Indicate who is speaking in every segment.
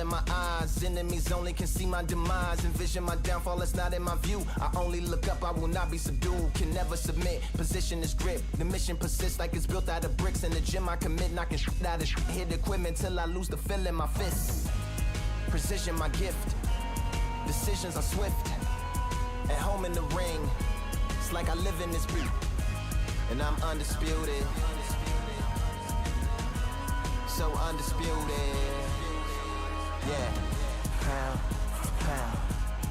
Speaker 1: in my eyes. Enemies only can see my demise. Envision my downfall, it's not in my view. I only look up, I will not be subdued. Can never submit, position is grip. The mission persists like it's built out of bricks. In the gym I commit, knocking shit out of shit. Hit equipment till I lose the feel in my fists. Precision my gift. Decisions are swift. At home in the ring, it's like I live in this beat. And I'm undisputed. So undisputed. Yeah. Pound for pound,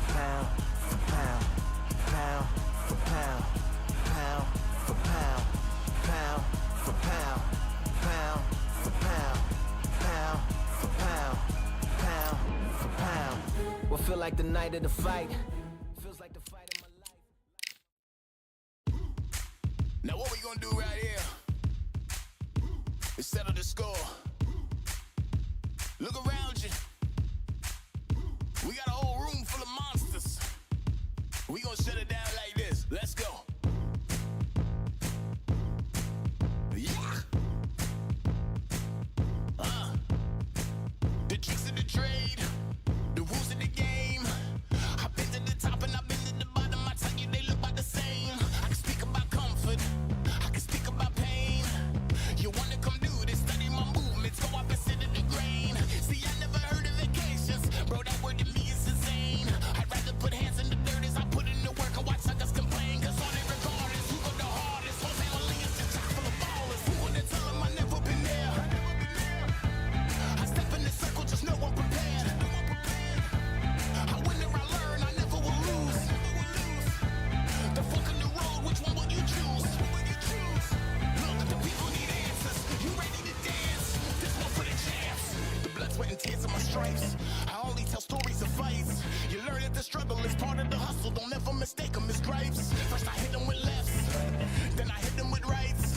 Speaker 1: pound for pound, pound for pound, pound for pound, pound for pound, pound for pound, pound for pound, pound for pound. What feel like the night of the fight feels like the fight of my life.
Speaker 2: Now what we gonna do right here is settle the score. Look around you. We got a whole room full of monsters. We gonna shut it down like this. Let's go. Yeah. The tricks of the trade, the rules of the game. I've been to the top and I've been to the bottom. I tell you they look about the same. I can speak about comfort. I can speak about pain. You wanna come do this? Study my movements. Go up and sit in the grain. See, I never heard of vacations. Bro, that word to me is insane. I'd rather put hands in the dirt as I put in the work. I watch suckers complain. Cause all they regard is who go the hardest. Whole family is just chock full of ballers. Who wanna tell them I never been there? I step in the circle, just know I'm prepared. I win or I learn, I never will lose. The fork in the road, which one will you choose? Look, the people need answers. You ready to dance? This one for the champs. The blood, sweat, and tears of my stripes. I only tell stories of fights. You learn that the struggle is part of the hustle. Don't ever mistake them as gripes. First I hit them with lefts, then I hit them with rights.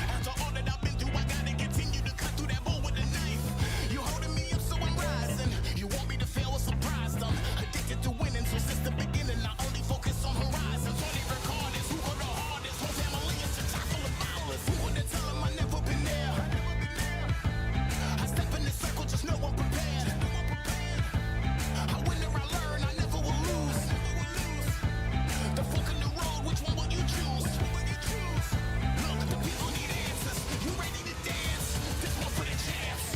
Speaker 2: After all that I've been through, I gotta continue to cut through that bull with a knife. You holding me up, so I'm rising. You want me to fail or surprise them. Addicted to winning, so since the beginning, I only focus on horizons. All they record is who go the hardest. Whole family is a chock full of ballers. Who wanna tell them I never been there? I step in the circle, just know I'm prepared. I win or I learn, I never will lose. The fork in the road, which one will you choose? Look, the people need answers. You ready to dance? This one for the champs.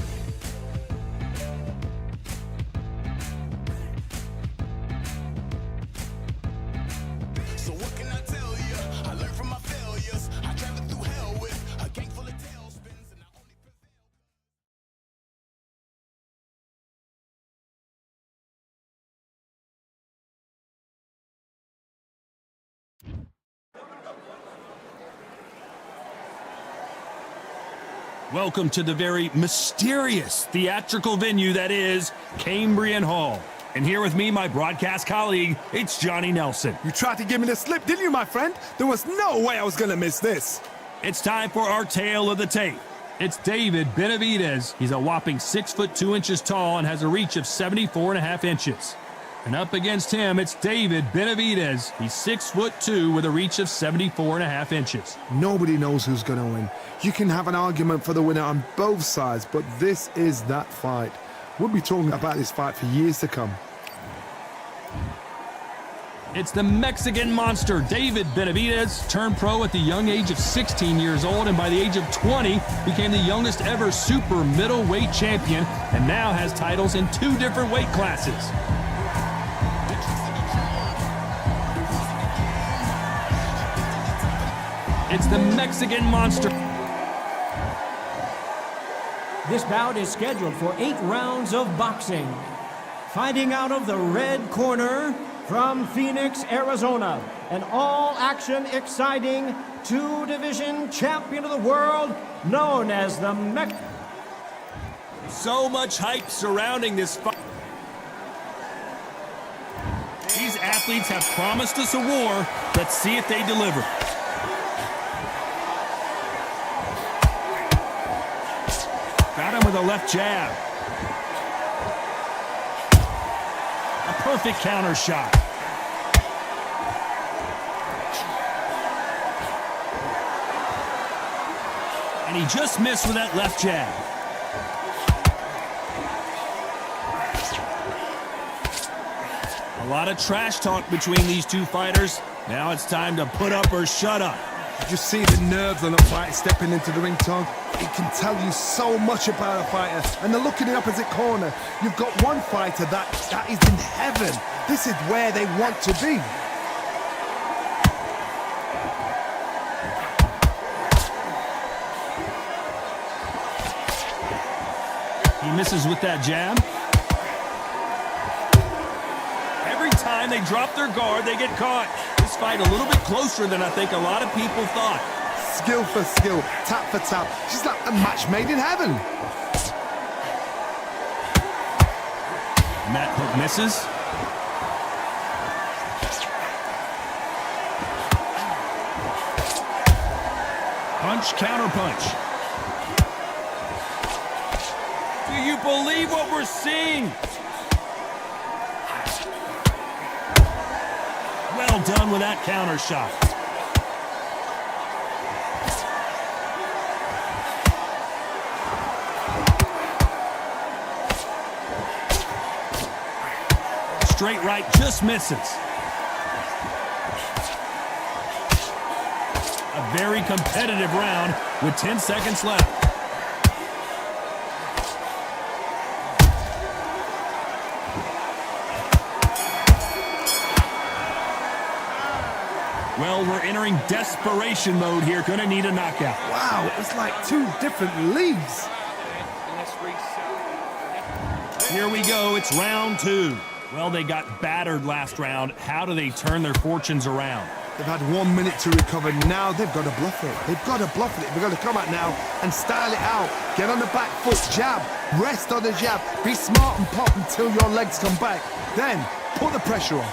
Speaker 2: So what can I tell you? I learned from my failures. I traveled through hell with a gang full of tailspins, and I only prevail.
Speaker 3: Welcome to the very mysterious theatrical venue that is Cambrian Hall. And here with me, my broadcast colleague, it's Johnny Nelson.
Speaker 4: You tried to give me the slip, didn't you, my friend? There was no way I was gonna miss this.
Speaker 3: It's time for our tale of the tape. It's David Benavidez. He's a whopping 6 foot 2 inches tall and has a reach of 74.5 inches. And up against him, it's David Benavidez. He's 6 foot 2 with a reach of 74.5 inches.
Speaker 4: Nobody knows who's gonna win. You can have an argument for the winner on both sides, but this is that fight. We'll be talking about this fight for years to come.
Speaker 3: It's the Mexican monster, David Benavidez, turned pro at the young age of 16 years old, and by the age of 20, became the youngest ever super middleweight champion, and now has titles in 2 different weight classes. It's the Mexican monster.
Speaker 5: This bout is scheduled for 8 rounds of boxing. Fighting out of the red corner from Phoenix, Arizona, an all-action, exciting 2-division champion of the world, known as the
Speaker 3: So much hype surrounding this fight. These athletes have promised us a war. Let's see if they deliver. Got him with a left jab. A perfect counter shot. And he just missed with that left jab. A lot of trash talk between these two fighters. Now it's time to put up or shut up.
Speaker 4: You just see the nerves on a fight stepping into the ring, Tom. It can tell you so much about a fighter. And then look at the opposite corner. You've got one fighter that is in heaven. This is where they want to be.
Speaker 3: He misses with that jab. Every time they drop their guard, they get caught. This fight a little bit closer than I think a lot of people thought.
Speaker 4: Skill for skill, tap for tap. She's like a match made in heaven.
Speaker 3: And that hook misses. Punch, counter punch. Do you believe what we're seeing? Well done with that counter shot. Straight right just misses. A very competitive round with 10 seconds left. Well, we're entering desperation mode here. Gonna need a knockout.
Speaker 4: Wow, it was like two different leagues.
Speaker 3: Here we go. It's round 2. Well, they got battered last round. How do they turn their fortunes around?
Speaker 4: They've had 1 minute to recover. Now they've got to bluff it. They've got to bluff it. They've got to come out now and style it out. Get on the back foot, jab, rest on the jab. Be smart and pop until your legs come back. Then put the pressure on.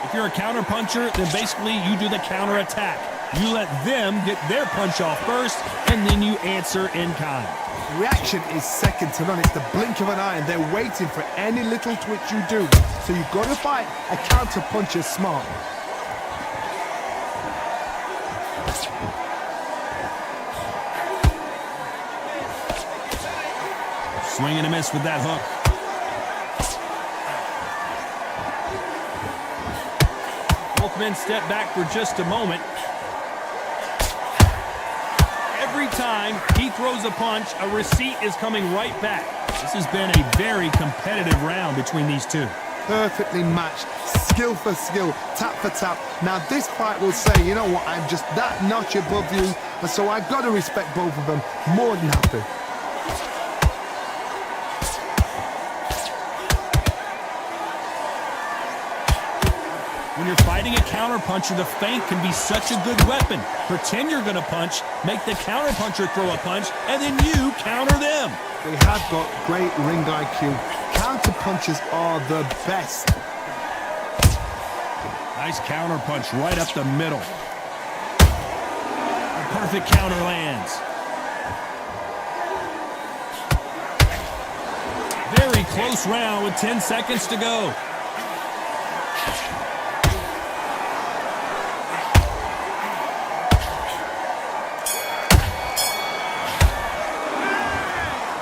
Speaker 3: If you're a counter puncher, then basically you do the counter attack. You let them get their punch off first, and then you answer in kind.
Speaker 4: Reaction is second to none. It's the blink of an eye, and they're waiting for any little twitch you do. So you've got to fight a counter puncher smart.
Speaker 3: Swing and a miss with that hook. Both men step back for just a moment. Every time he throws a punch, a receipt is coming right back. This has been a very competitive round between these two.
Speaker 4: Perfectly matched, skill for skill, tap for tap. Now this fight will say, you know what, I'm just that notch above you, and so I've got to respect both of them. More than happy.
Speaker 3: When you're fighting a counterpuncher, the feint can be such a good weapon. Pretend you're going to punch, make the counterpuncher throw a punch, and then you counter them.
Speaker 4: They have got great ring IQ. Counterpunchers are the best.
Speaker 3: Nice counterpunch right up the middle. A perfect counter lands. Very close round with 10 seconds to go.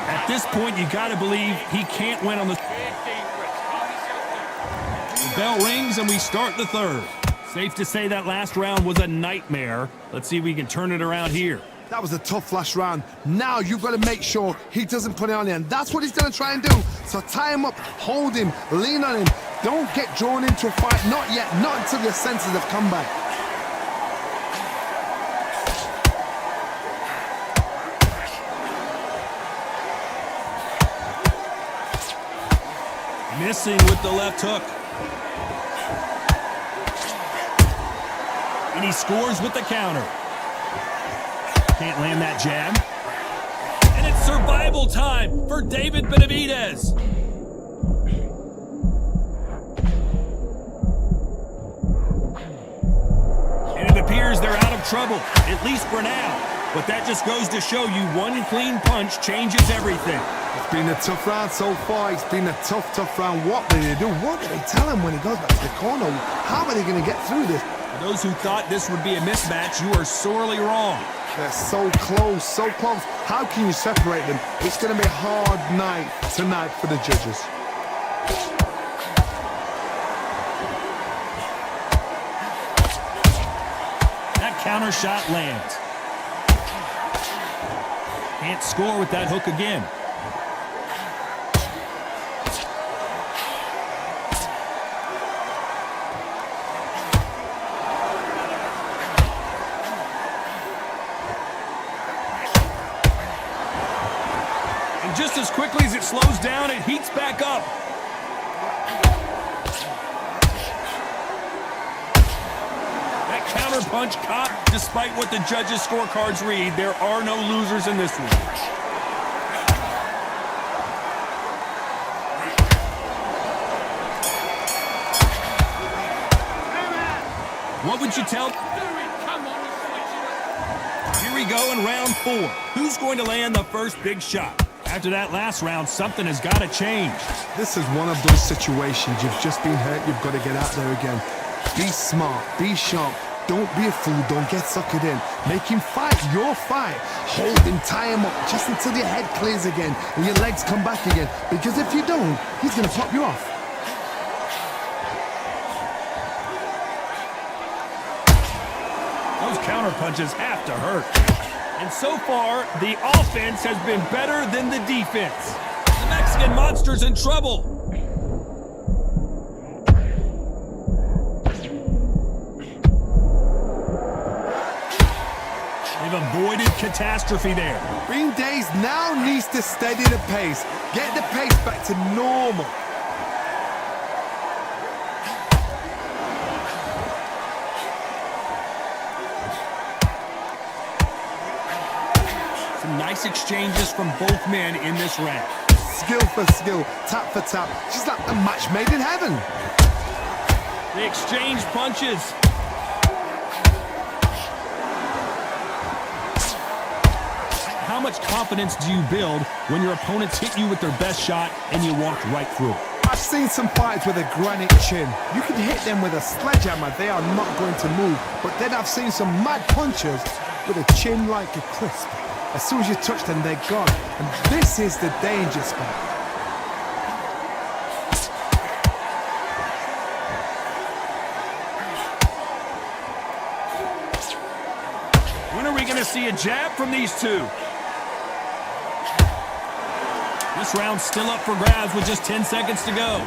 Speaker 3: At this point, you got to believe he can't win on the... The bell rings and we start the third. Safe to say that last round was a nightmare. Let's see if we can turn it around here.
Speaker 4: That was a tough last round. Now you've got to make sure he doesn't put it on you, and that's what he's going to try and do. So tie him up, hold him, lean on him. Don't get drawn into a fight. Not yet. Not until your senses have come back.
Speaker 3: Missing with the left hook. And he scores with the counter. Can't land that jab. And it's survival time for David Benavidez. And it appears they're out of trouble, at least for now. But that just goes to show you one clean punch changes everything.
Speaker 4: It's been a tough round so far. It's been a tough round. What do they do? What do they tell him when he goes back to the corner? How are they going to get through this?
Speaker 3: Those who thought this would be a mismatch, you are sorely wrong.
Speaker 4: They're so close, so close. How can you separate them? It's going to be a hard night tonight for the judges.
Speaker 3: That counter shot lands. Can't score with that hook again. And just as quickly as it slows down, it heats back up. That counter punch caught. Despite what the judges' scorecards read, there are no losers in this one. What would you tell? Here we go in round 4. Who's going to land the first big shot? After that last round, something has got to change.
Speaker 4: This is one of those situations. You've just been hurt. You've got to get out there again. Be smart. Be sharp. Don't be a fool. Don't get suckered in. Make him fight your fight. Hold him, tie him up just until your head clears again and your legs come back again. Because if you don't, he's going to pop you off.
Speaker 3: Those counter punches have to hurt. And so far, the offense has been better than the defense. The Mexican Monster's in trouble. They've avoided catastrophe there.
Speaker 4: Bean Days now needs to steady the pace. Get the pace back to normal.
Speaker 3: Some nice exchanges from both men in this round.
Speaker 4: Skill for skill, tap for tap. She's like a match made in heaven.
Speaker 3: They exchange punches. How much confidence do you build when your opponents hit you with their best shot and you walk right through it?
Speaker 4: I've seen some fighters with a granite chin. You can hit them with a sledgehammer, they are not going to move. But then I've seen some mad punchers with a chin like a crisp. As soon as you touch them, they're gone. And this is the danger spot.
Speaker 3: When are we going to see a jab from these two? This round's still up for grabs with just 10 seconds to go.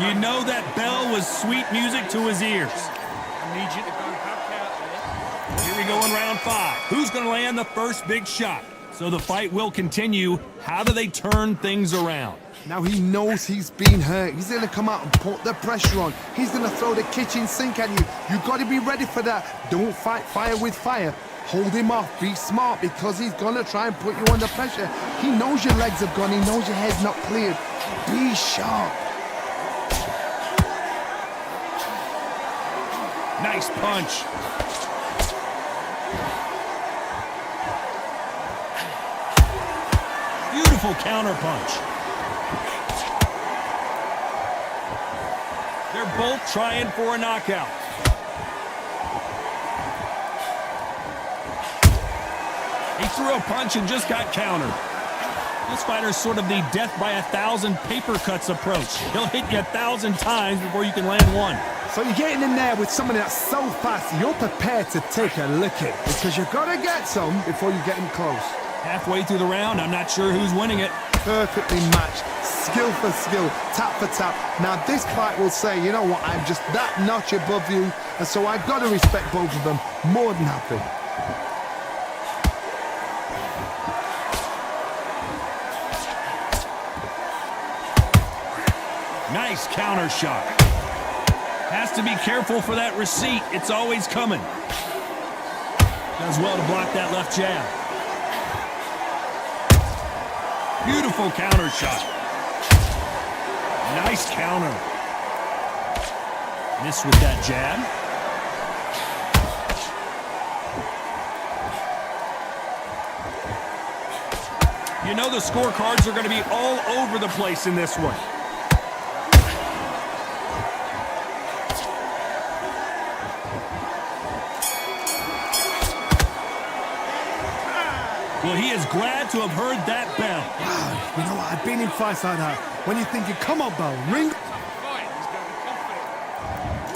Speaker 3: You know that bell was sweet music to his ears.
Speaker 6: I need you to go back out there.
Speaker 3: Here we go in round 5. Who's going to land the first big shot? So the fight will continue. How do they turn things around?
Speaker 4: Now he knows he's been hurt. He's going to come out and put the pressure on. He's going to throw the kitchen sink at you. You've got to be ready for that. Don't fight fire with fire. Hold him off. Be smart because he's going to try and put you under pressure. He knows your legs have gone. He knows your head's not cleared. Be sharp.
Speaker 3: Nice punch. Beautiful counter punch. They're both trying for a knockout. He threw a punch and just got countered. This fighter's sort of the death by 1,000 paper cuts approach. He'll hit you 1,000 times before you can land one.
Speaker 4: So you're getting in there with somebody that's so fast, you're prepared to take a licking because you've got to get some before you get him close.
Speaker 3: Halfway through the round, I'm not sure who's winning it.
Speaker 4: Perfectly matched, skill for skill, tap for tap. Now this fight will say, you know what, I'm just that notch above you, and so I've got to respect both of them more than happy.
Speaker 3: Nice counter shot. Has to be careful for that receipt. It's always coming. Does well to block that left jab. Beautiful counter shot. Nice counter. Miss with that jab. You know the scorecards are going to be all over the place in this one. Well, he is glad to have heard that bell.
Speaker 4: Wow, you know what? I've been in fights like that. When you're thinking, come on, bell, ring.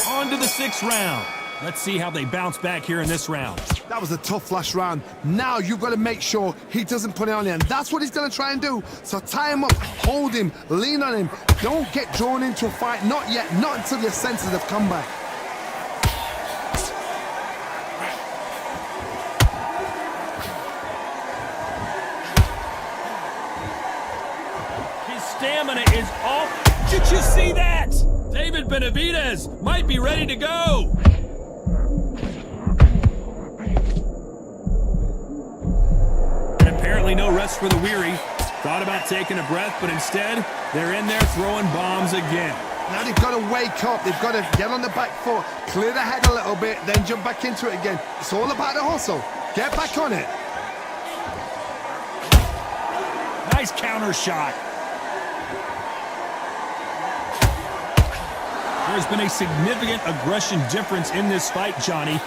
Speaker 3: On to the 6th round. Let's see how they bounce back here in this round.
Speaker 4: That was a tough last round. Now you've got to make sure he doesn't put it on you, and that's what he's going to try and do. So tie him up, hold him, lean on him. Don't get drawn into a fight. Not yet. Not until your senses have come back.
Speaker 3: His stamina is off. Did you see that? David Benavidez might be ready to go. And apparently no rest for the weary. Thought about taking a breath, but instead, they're in there throwing bombs again.
Speaker 4: Now they've got to wake up. They've got to get on the back foot, clear the head a little bit, then jump back into it again. It's all about the hustle. Get back on it.
Speaker 3: Nice counter shot. There's been a significant aggression difference in this fight, Johnny.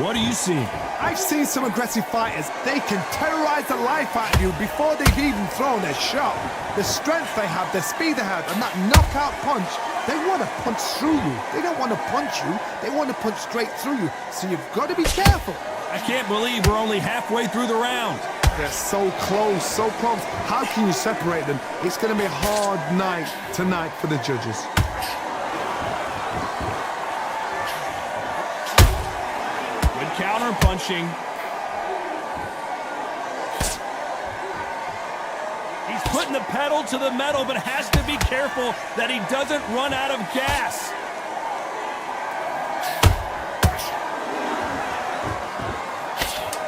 Speaker 3: What are you seeing?
Speaker 4: I've seen some aggressive fighters. They can terrorize the life out of you before they've even thrown their shot. The strength they have, the speed they have, and that knockout punch, they want to punch through you. They don't want to punch you. They want to punch straight through you. So you've got to be careful.
Speaker 3: I can't believe we're only halfway through the round.
Speaker 4: They're so close, so close. How can you separate them? It's going to be a hard night tonight for the judges.
Speaker 3: Counter punching. He's putting the pedal to the metal, but has to be careful that he doesn't run out of gas.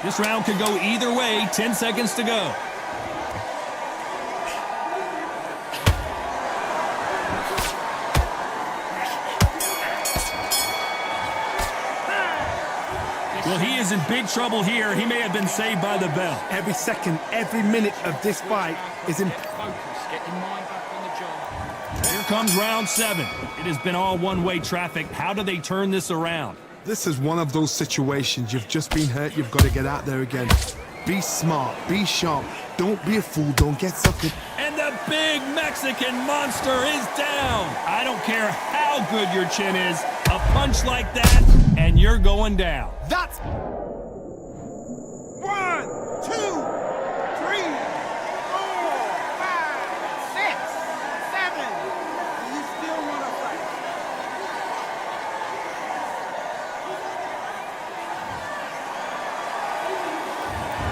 Speaker 3: This round could go either way. 10 seconds to go. Well, he is in big trouble here. He may have been saved by the bell.
Speaker 4: Every second, every minute of this fight is in...
Speaker 6: Focus, get your mind back on the job.
Speaker 3: Here comes round 7. It has been all one-way traffic. How do they turn this around?
Speaker 4: This is one of those situations. You've just been hurt. You've got to get out there again. Be smart. Be sharp. Don't be a fool. Don't get suckered.
Speaker 3: And the big Mexican monster is down. I don't care how good your chin is. A punch like that, and you're going down.
Speaker 4: That's...
Speaker 2: 1, 2, 3, 4, 5, 6, 7. Do you still want to fight?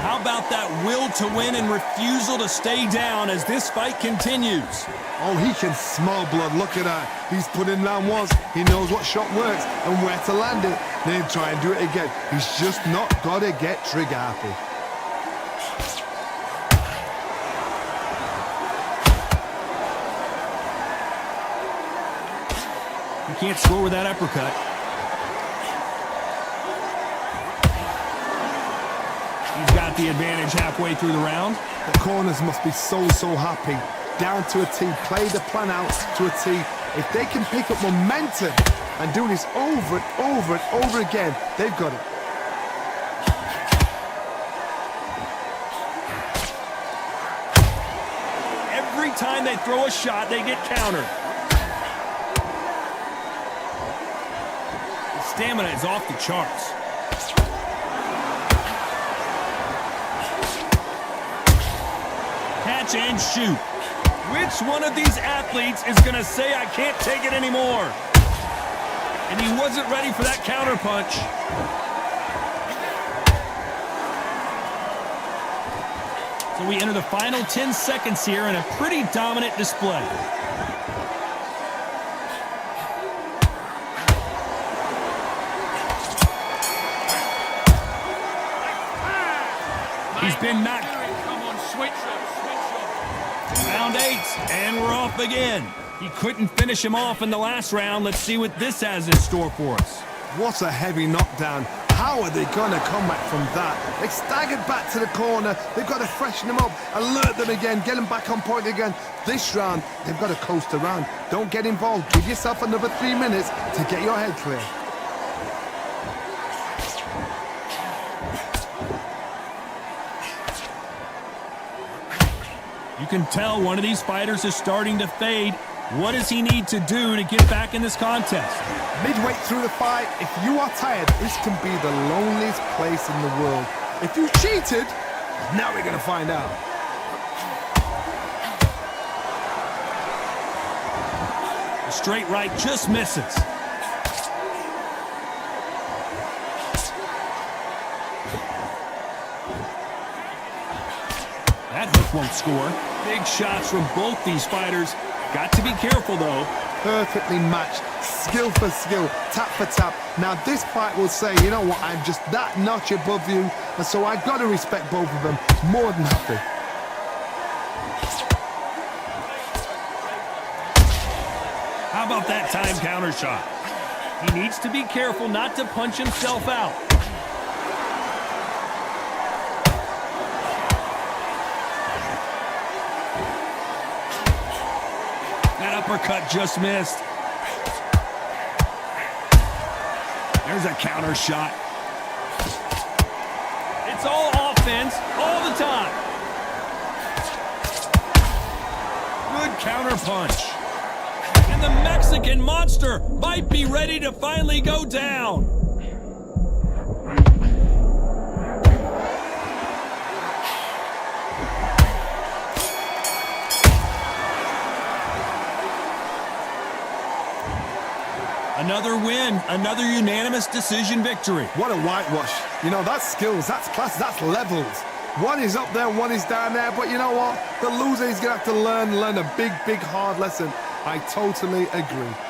Speaker 3: How about that will to win and refusal to stay down as this fight continues?
Speaker 4: Oh, he can smell blood. Look at that. He's put in down once. He knows what shot works and where to land it. Then try and do it again. He's just not got to get trigger happy.
Speaker 3: You can't score with that uppercut. He's got the advantage halfway through the round.
Speaker 4: The corners must be so happy. Down to a T, play the plan out to a T. If they can pick up momentum and do this over and over and over again, they've got it.
Speaker 3: Every time they throw a shot, they get countered. The stamina is off the charts. Catch and shoot. Which one of these athletes is going to say, I can't take it anymore? And he wasn't ready for that counter punch. So we enter the final 10 seconds here in a pretty dominant display. He's been knocked.
Speaker 6: Come on, switch up.
Speaker 3: Round 8, and we're off again. He couldn't finish him off in the last round. Let's see what this has in store for us.
Speaker 4: What a heavy knockdown. How are they gonna come back from that? They staggered back to the corner. They've got to freshen them up, alert them again, get them back on point again. This round, they've got to coast around. Don't get involved. Give yourself another 3 minutes to get your head clear.
Speaker 3: You can tell one of these fighters is starting to fade. What does he need to do to get back in this contest?
Speaker 4: Midway through the fight, if you are tired, this can be the loneliest place in the world. If you cheated, now we're gonna find out.
Speaker 3: The straight right just misses. That hook won't score. Big shots from both these fighters. Got to be careful, though.
Speaker 4: Perfectly matched, skill for skill, tap for tap. Now this fight will say, you know what, I'm just that notch above you, and so I've got to respect both of them more than happy.
Speaker 3: How about that time counter shot? He needs to be careful not to punch himself out. That uppercut just missed. There's a counter shot. It's all offense all the time. Good counter punch. And the Mexican monster might be ready to finally go down. Another win, another unanimous decision victory.
Speaker 4: What a whitewash. You know, that's skills, that's class, that's levels. One is up there, one is down there, but you know what? The loser is going to have to learn a big, hard lesson. I totally agree.